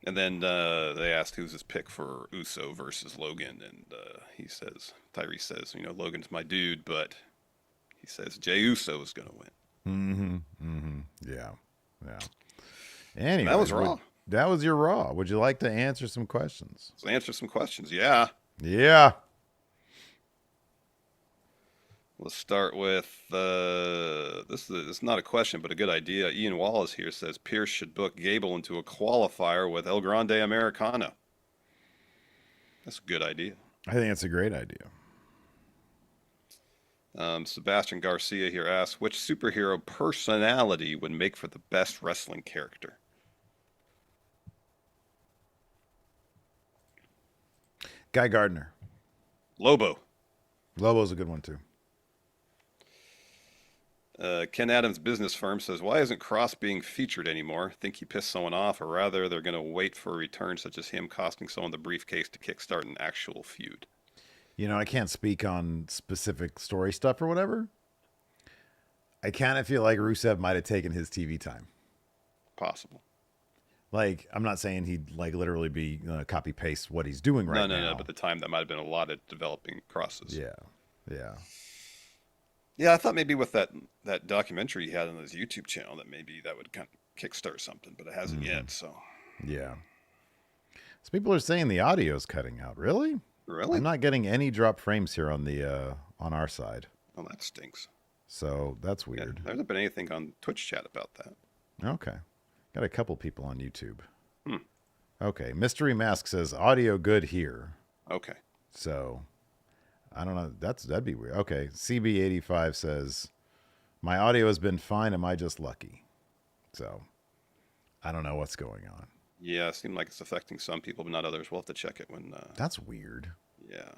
And then they asked who's his pick for Uso versus Logan. And Tyrese says, Logan's my dude, but he says Jey Uso is going to win. Yeah. Anyway, that was Raw. That was your Raw. Would you like to answer some questions? Let's answer some questions. Yeah. Let's start with this is not a question, but a good idea. Ian Wallace here says Pierce should book Gable into a qualifier with El Grande Americano. That's a good idea. I think it's a great idea. Sebastian Garcia here asks, which superhero personality would make for the best wrestling character? Guy Gardner. Lobo's a good one too. Ken Adams' business firm says, why isn't Cross being featured anymore? Think he pissed someone off, or rather they're going to wait for a return such as him costing someone the briefcase to kickstart an actual feud. I can't speak on specific story stuff or whatever. I kind of feel like Rusev might have taken his TV time. Possible. Like, I'm not saying he'd like literally be copy paste what he's doing right now. No, but the time that might have been allotted developing Crosses. Yeah, I thought maybe with that documentary he had on his YouTube channel that maybe that would kind of kickstart something, but it hasn't yet. So yeah. So people are saying the audio's cutting out. Really? I'm not getting any drop frames here on the on our side. Oh, that stinks. So that's weird. Yeah, there hasn't been anything on Twitch chat about that. Okay. Got a couple people on YouTube. Okay. Mystery Mask says audio good here. Okay. So I don't know. That'd be weird. Okay. CB85 says my audio has been fine. Am I just lucky? So I don't know what's going on. Yeah, it seemed like it's affecting some people, but not others. We'll have to check it when. That's weird. Yeah.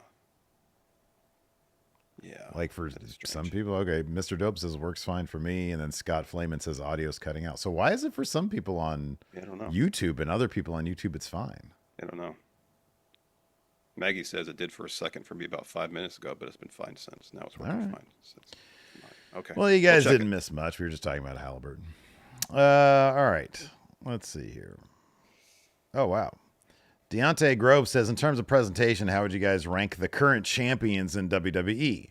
Like for some people, okay. Mr. Dope says works fine for me, and then Scott Flamin says audio's cutting out. So why is it for some people on YouTube and other people on YouTube it's fine? I don't know. Maggie says it did for a second for me about 5 minutes ago, but it's been fine since. Now it's working fine. Okay. Well, you guys didn't miss much. We were just talking about Halliburton. All right. Let's see here. Oh, wow. Deontay Grove says, in terms of presentation, how would you guys rank the current champions in WWE?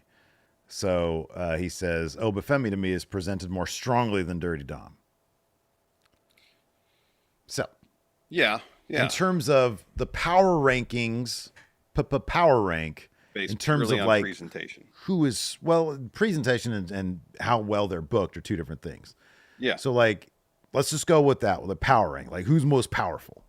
So he says, Obafemi to me is presented more strongly than Dirty Dom. So, yeah. In terms of the power rankings, power rank, based in terms really of on like presentation. Who is, well, presentation and how well they're booked are two different things. Yeah. So like, let's just go with that, with a power rank. Like, who's most powerful?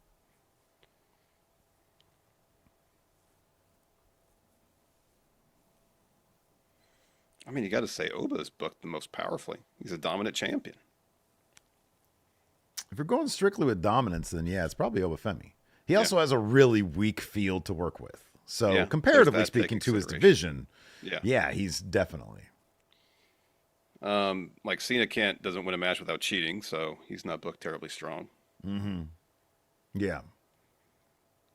I mean, you got to say Oba's booked the most powerfully. He's a dominant champion. If you're going strictly with dominance, then yeah, it's probably Obafemi. He also has a really weak field to work with. So comparatively speaking to his division, he's definitely. Like Cena doesn't win a match without cheating, so he's not booked terribly strong. Mm-hmm. Yeah.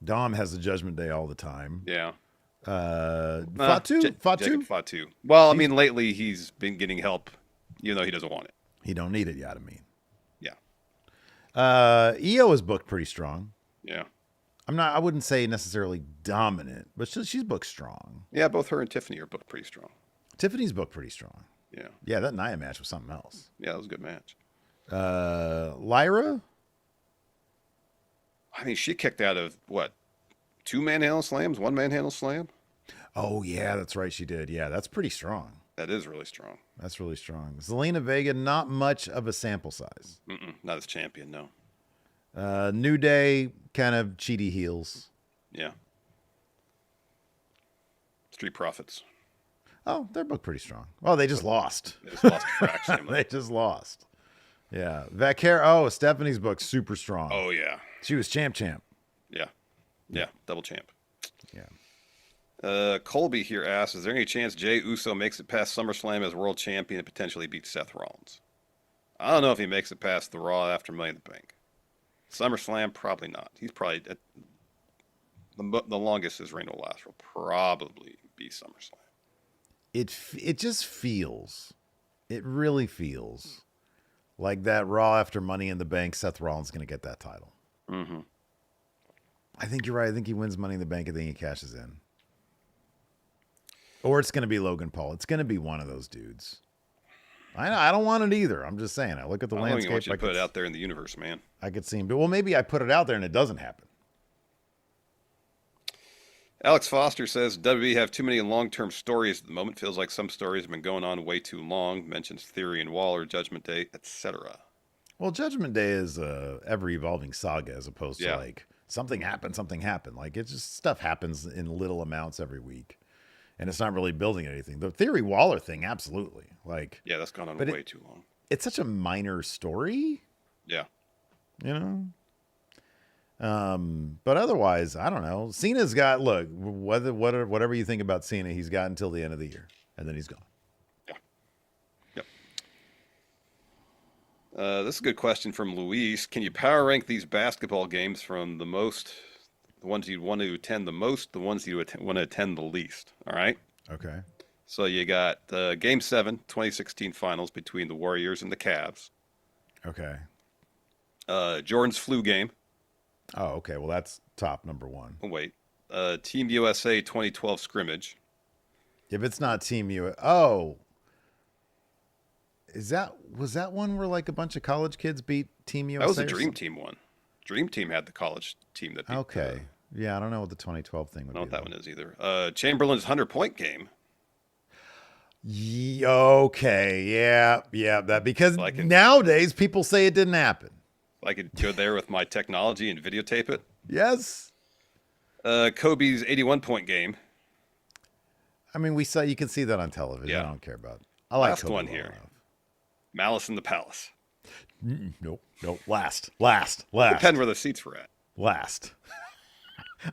Dom has the Judgment Day all the time. Yeah. Fatu. Well, I mean, lately he's been getting help, even though he doesn't want it. He don't need it yet, I mean. Yeah. EO is booked pretty strong. Yeah. I wouldn't say necessarily dominant, but she's booked strong. Yeah, both her and Tiffany are booked pretty strong. Tiffany's booked pretty strong. Yeah. Yeah, that Nia match was something else. Yeah, that was a good match. Lyra? I mean, she kicked out of, what, 2 manhandle slams, 1 manhandle slam? Oh, yeah, that's right. She did. Yeah, that's pretty strong. That is really strong. That's really strong. Zelina Vega, not much of a sample size. Not as champion, no. New Day, kind of cheaty heels. Yeah. Street Profits. Oh, they're both pretty strong. Oh, they just lost. They just lost traction. They just lost. Yeah. Vaquero. Oh, Stephanie's book, super strong. Oh, yeah. She was champ. Yeah. Yeah, double champ. Yeah. Colby here asks, is there any chance Jey Uso makes it past SummerSlam as world champion and potentially beats Seth Rollins? I don't know if he makes it past the Raw after Money in the Bank. SummerSlam, probably not. He's probably the longest his reign will last will probably be SummerSlam. It just feels, it really feels like that Raw after Money in the Bank, Seth Rollins is going to get that title. Mm-hmm. I think you're right. I think he wins Money in the Bank and then he cashes in. Or it's going to be Logan Paul. It's going to be one of those dudes. I don't want it either. I'm just saying. I look at the landscape. I want you to put it out there in the universe, man. I could see him. Well, maybe I put it out there and it doesn't happen. Alex Foster says, WWE have too many long-term stories at the moment. Feels like some stories have been going on way too long. Mentions Theory and Waller, Judgment Day, etc. Well, Judgment Day is a ever-evolving saga as opposed to like something happened. Like it's just stuff happens in little amounts every week. And it's not really building anything. The Theory Waller thing, absolutely. Like, yeah, that's gone on way too long. It's such a minor story. Yeah. You know? But otherwise, I don't know. Cena's got, look, whatever you think about Cena, he's got until the end of the year. And then he's gone. Yeah. Yep. This is a good question from Luis. Can you power rank these basketball games from the ones you'd want to attend the most, the ones you want to attend the least? All right. Okay. So you got Game 7, 2016 Finals between the Warriors and the Cavs. Okay. Jordan's flu game. Oh, okay. Well, that's top number one. Oh, wait. Team USA 2012 scrimmage. If it's not Team USA, oh, was that one where like a bunch of college kids beat Team USA? That was the Dream Team one. Dream Team had the college team that beat. Okay. Yeah, I don't know what the 2012 thing would be. I don't know what that one is either. Chamberlain's 100-point game. Okay, yeah, that because nowadays people say it didn't happen. I could go there with my technology and videotape it. Yes. Kobe's 81-point game. I mean, you can see that on television. Yeah. I don't care about it. I like Kobe one here. Enough. Malice in the Palace. Nope. Last. Depend where the seats were at. Last.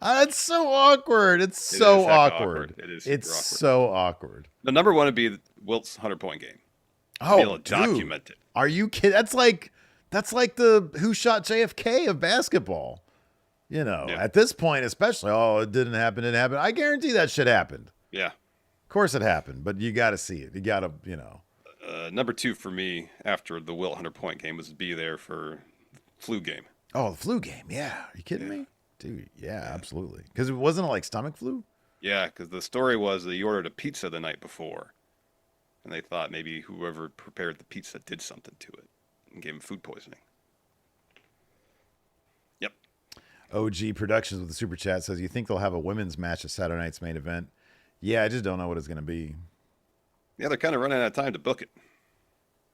It's so awkward. It's so awkward. It is. It's awkward. So awkward. The number one would be Wilt's 100-point game. Oh, be able to document it. Are you kidding? That's like the Who Shot JFK of basketball. You know, at this point, especially. Oh, it didn't happen. I guarantee that shit happened. Yeah. Of course it happened, but you got to see it. You got to, you know. Number two for me after the Wilt 100-point game was to be there for the flu game. Oh, the flu game. Yeah. Are you kidding me? Dude, yeah, absolutely. Because it wasn't like stomach flu? Yeah, because the story was that he ordered a pizza the night before. And they thought maybe whoever prepared the pizza did something to it and gave him food poisoning. Yep. OG Productions with the super chat says, you think they'll have a women's match at Saturday night's main event? Yeah, I just don't know what it's going to be. Yeah, they're kind of running out of time to book it.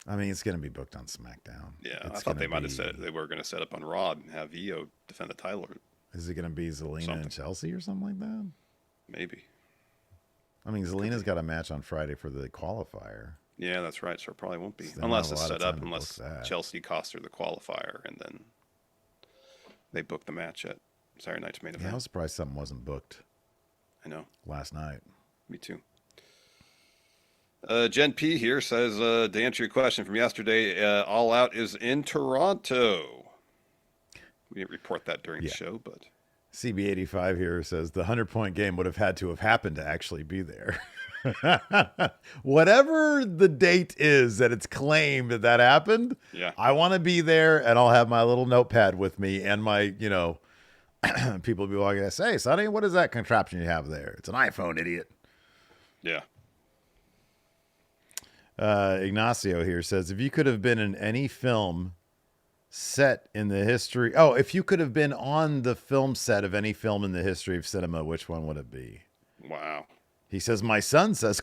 I mean, it's going to be booked on SmackDown. Yeah, I thought they might have said they were going to set up on Raw and have Io defend the title. Is it going to be Zelina and Chelsea or something like that? Maybe. I mean, Zelina's got a match on Friday for the qualifier. Yeah, that's right. So it probably won't be. Unless it's set up, unless Chelsea costs her the qualifier and then they book the match at Saturday night's main event. Yeah, I was surprised something wasn't booked. I know. Last night. Me too. Jen P here says, to answer your question from yesterday, All Out is in Toronto. We didn't report that during the show, but... CB85 here says, the 100-point game would have had to have happened to actually be there. Whatever the date is that it's claimed that happened, I want to be there, and I'll have my little notepad with me and my, People will be walking and say, hey, Sonny, what is that contraption you have there? It's an iPhone, idiot. Yeah. Ignacio here says, if you could have been in any film set in the history... Oh, if you could have been on the film set of any film in the history of cinema, which one would it be? Wow. He says, my son says...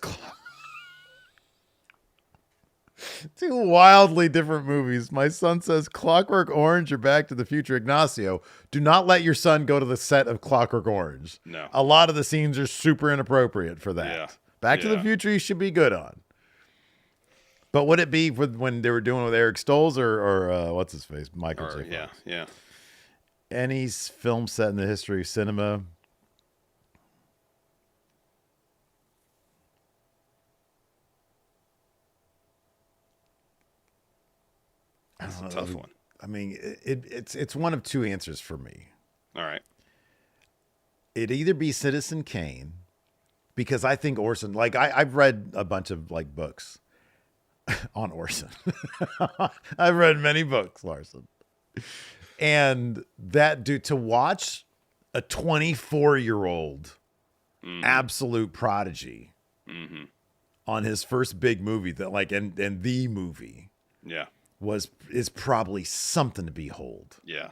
Two wildly different movies. My son says Clockwork Orange or Back to the Future. Ignacio, do not let your son go to the set of Clockwork Orange. No. A lot of the scenes are super inappropriate for that. Yeah. Back to the Future, you should be good on. But would it be when they were doing it with Eric Stoltz or what's his face? Michael J. Yeah, Fox? yeah. Any film set in the history of cinema? That's a tough one. I mean, it's one of two answers for me. All right. It'd either be Citizen Kane, because I think Orson, like I've read a bunch of like books on Orson. I've read many books, Larson. And that dude, to watch a 24-year-old absolute prodigy on his first big movie that like and the movie. Yeah. is probably something to behold. Yeah.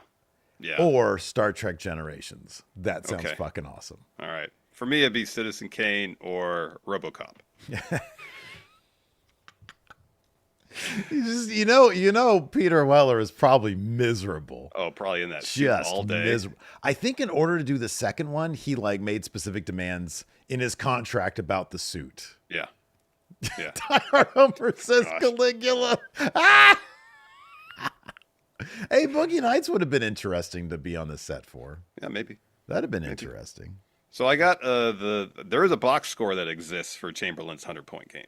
Yeah. Or Star Trek Generations. That sounds Okay. fucking awesome. All right. For me, it'd be Citizen Kane or RoboCop. You know, Peter Weller is probably miserable. Oh, probably in that suit Just all day. miserable. I think in order to do the second one, he like made specific demands in his contract about the suit. Yeah. Yeah. Tyler Humper says Gosh. Caligula. Ah! Hey, Boogie Nights would have been interesting to be on the set for. Yeah, maybe. That'd have been interesting. So I got there is a box score that exists for Chamberlain's 100-point game.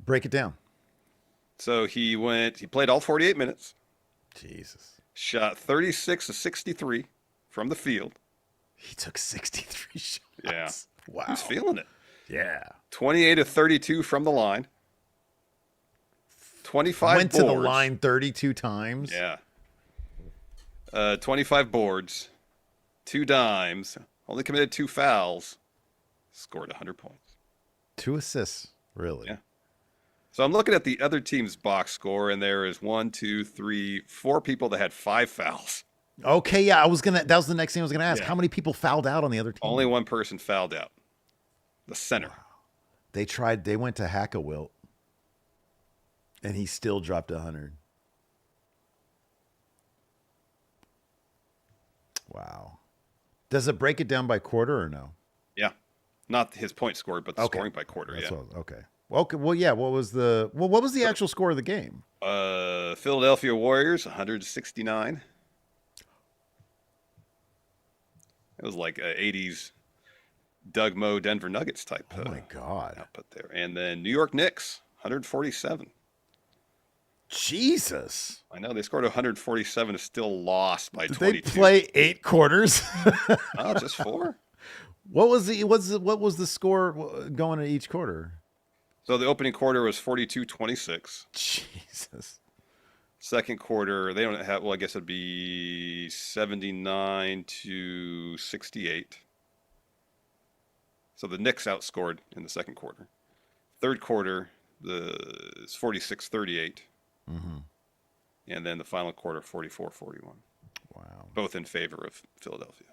Break it down. So he played all 48 minutes, Jesus. shot 36 of 63 from the field. He took 63 shots. Yeah. Wow. He's feeling it. Yeah. 28 of 32 from the line. 25 Went boards. to the line 32 times. Yeah. 25 boards, 2 dimes, only committed 2 fouls, scored 100 points. 2 assists, really. Yeah. So I'm looking at the other team's box score, and there is 4 people that had 5 fouls. Okay, yeah, that was the next thing I was gonna ask. Yeah. How many people fouled out on the other team? Only one person fouled out. The center. They went to Hack-a-Wilt, and he still dropped 100. Wow. Does it break it down by quarter or no? Yeah. Not his point scored, but the scoring by quarter. That's yeah. okay. Well, yeah. What was the actual score of the game? Philadelphia Warriors, 169. It was like a 80s Doug Moe Denver Nuggets type. Oh my God. Output there. And then New York Knicks, 147. Jesus. I know they scored 147 and still lost by Did 22. they play 8 quarters? Oh, just 4? What was the score going at each quarter? So the opening quarter was 42-26. Jesus. Second quarter, they don't have, well, I guess it'd be 79-68. So the Knicks outscored in the second quarter. Third quarter, it's 46-38. Mm-hmm. And then the final quarter, 44-41. Wow. Both in favor of Philadelphia.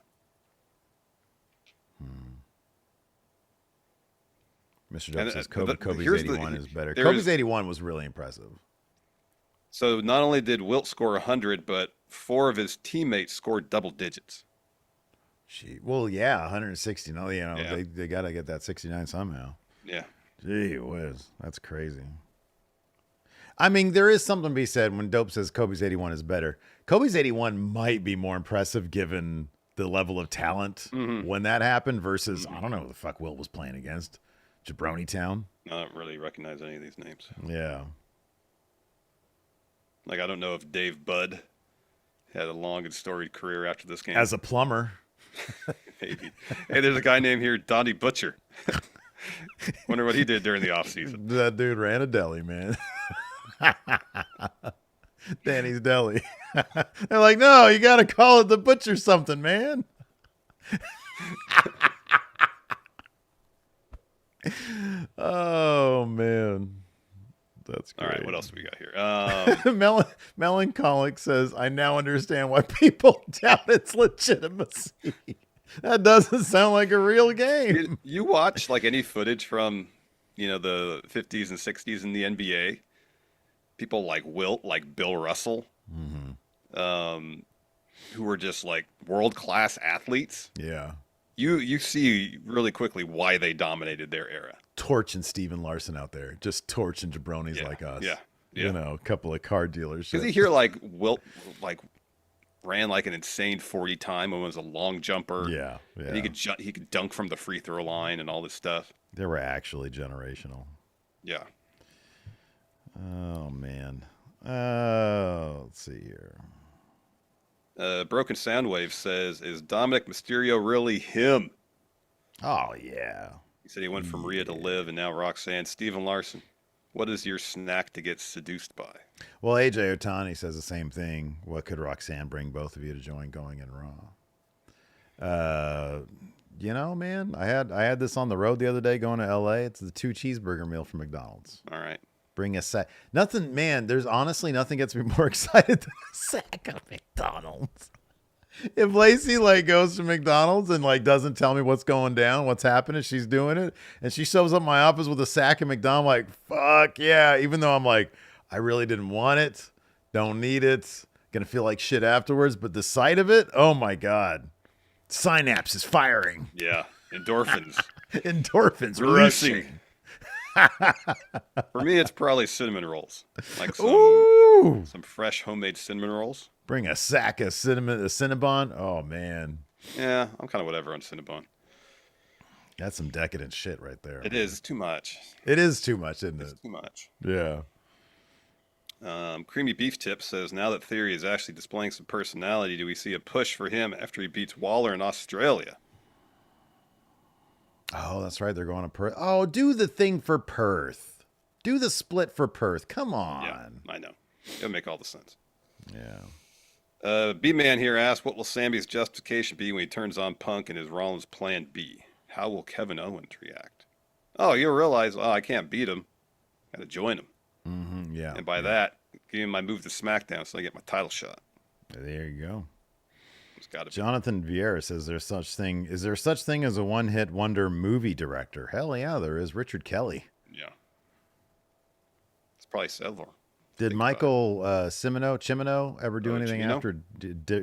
Mr. Dope says Kobe's here's 81 is better. there Kobe's is- 81 was really impressive. So not only did Wilt score 100, but 4 of his teammates scored double digits. Well, yeah, 160. No, Yeah. they got to get that 69 somehow. Yeah. Gee whiz. That's crazy. I mean, there is something to be said when Dope says Kobe's 81 is better. Kobe's 81 might be more impressive given the level of talent when that happened versus, I don't know who the fuck Wilt was playing against. Jabroni Town. I don't really recognize any of these names. Yeah. Like, I don't know if Dave Budd had a long and storied career after this game. As a plumber. Maybe. Hey, there's a guy named here, Donnie Butcher. Wonder what he did during the offseason. That dude ran a deli, man. Danny's Deli. They're like, no, you got to call it the Butcher something, man. Oh, man. That's great. All right, what else do we got here? Melancholic says, I now understand why people doubt its legitimacy. That doesn't sound like a real game. You watch like any footage from, the 50s and 60s in the NBA, people like Bill Russell, who were just like world-class athletes. Yeah. You see really quickly why they dominated their era. Torching Steven Larson out there, just torching jabronis like us. Yeah. A couple of car dealers. Because you hear Wilt ran like an insane 40 time and was a long jumper. Yeah. And he could dunk from the free throw line and all this stuff. They were actually generational. Yeah. Oh man. Let's see here. Broken Soundwave says, "Is Dominic Mysterio really him?" Oh yeah. He said he went from Rhea to Liv and now Roxanne. Steven Larson, what is your snack to get seduced by? Well, AJ Otani says the same thing. What could Roxanne bring both of you to join Going in Raw? Man, I had this on the road the other day going to LA. It's the 2 cheeseburger meal from McDonald's. All right. Bring a sack. Nothing, man, there's honestly nothing gets me more excited than a sack of McDonald's. If Lacey goes to McDonald's and doesn't tell me what's going down, what's happening, she's doing it, and she shows up at my office with a sack of McDonald's, I'm like, fuck yeah. Even though I'm like, I really didn't want it, don't need it, gonna feel like shit afterwards, but the sight of it, oh my god, synapse is firing. Yeah, endorphins. Endorphins releasing. rushing. For me, it's probably cinnamon rolls, like some fresh homemade cinnamon rolls. Bring a sack of Cinnabon. Oh man. Yeah, I'm kind of whatever on Cinnabon. That's some decadent shit right there. It is too much. It is too much, isn't it? It's too much. Yeah. Creamy Beef Tip says, now that Theory is actually displaying some personality, do we see a push for him after he beats Waller in Australia? Oh, that's right. They're going to Perth. Oh, do the thing for Perth. Do the split for Perth. Come on. Yeah, I know. It'll make all the sense. Yeah. B-Man here asks, what will Sammy's justification be when he turns on Punk and his Rollins plan B? How will Kevin Owens react? Oh, you'll realize, I can't beat him. Got to join him. Mm-hmm, yeah. And by that, give him my move to SmackDown so I get my title shot. There you go. It's got to be. Jonathan Vieira says, is there such thing as a one-hit wonder movie director? Hell yeah, there is. Richard Kelly. Yeah. It's probably several. Did Michael Cimino ever do anything Cimino? after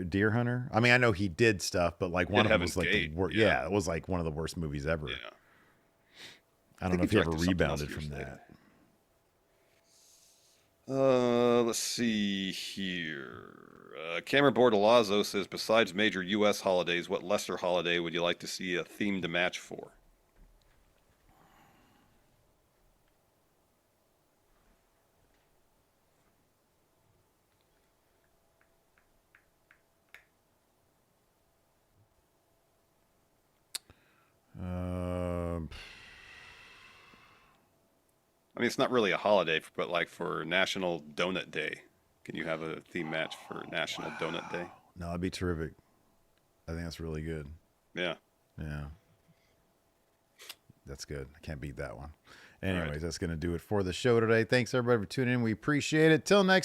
Deer Hunter? I mean, I know he did stuff, but one of them was the worst. Yeah, it was one of the worst movies ever. Yeah. I don't know if he ever rebounded from that. Let's see here. Cameron Bordalazzo says, besides major U.S. holidays, what lesser holiday would you like to see a themed match for? I mean, it's not really a holiday, but for National Donut Day. Can you have a theme match for National Donut Day? No, that'd be terrific. I think that's really good. Yeah. Yeah. That's good. I can't beat that one. Anyways, That's going to do it for the show today. Thanks, everybody, for tuning in. We appreciate it. Till next